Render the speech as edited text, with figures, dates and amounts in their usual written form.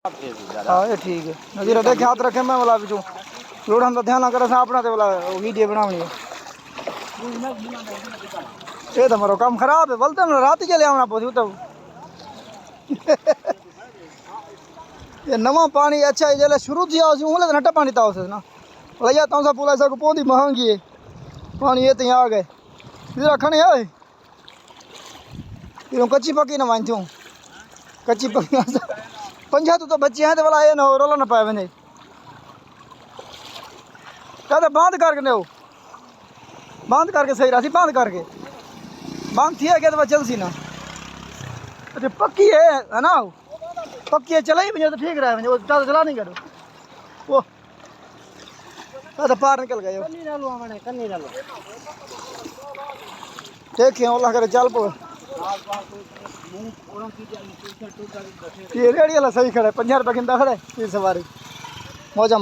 हाँ ये ठीक है नज़ीर देखे हाथ रखे मैं बोला पिछू लोड़ हम तो ध्यान ना करे अपना तो बोला वीडियो बनानी है ये तो मारो काम खराब है बोलते हम रात के लिए आना पहुँचू तब ये नवा पानी अच्छा है जैसे शुरू थी उंगले तो नट्टा पानी था उसे ना भैया तुम सा पुला सको पौधी महंगी है पानी ये तो यहाँ आ गए इधर रखने है ये कच्ची पक्की ना मान थी कच्ची पक्की पंजा तो बच्चे हैं तो बोला ये ना रोला ना पाए मैंने कहते बांध करके ने बांध करके सही रहा बांध करके बांध थी है क्या तो चल सी ना अच्छा पक्की है ना पक्की है चला ही मुझे तो ठीक रहा है मुझे ज़्यादा चला नहीं करो वो तो पार निकल गए देखे ओला करे चल पो ये रेड़ी वाला सही खड़ा है 50 रुपये खिंदा खड़ा है 30 सवारी मौजा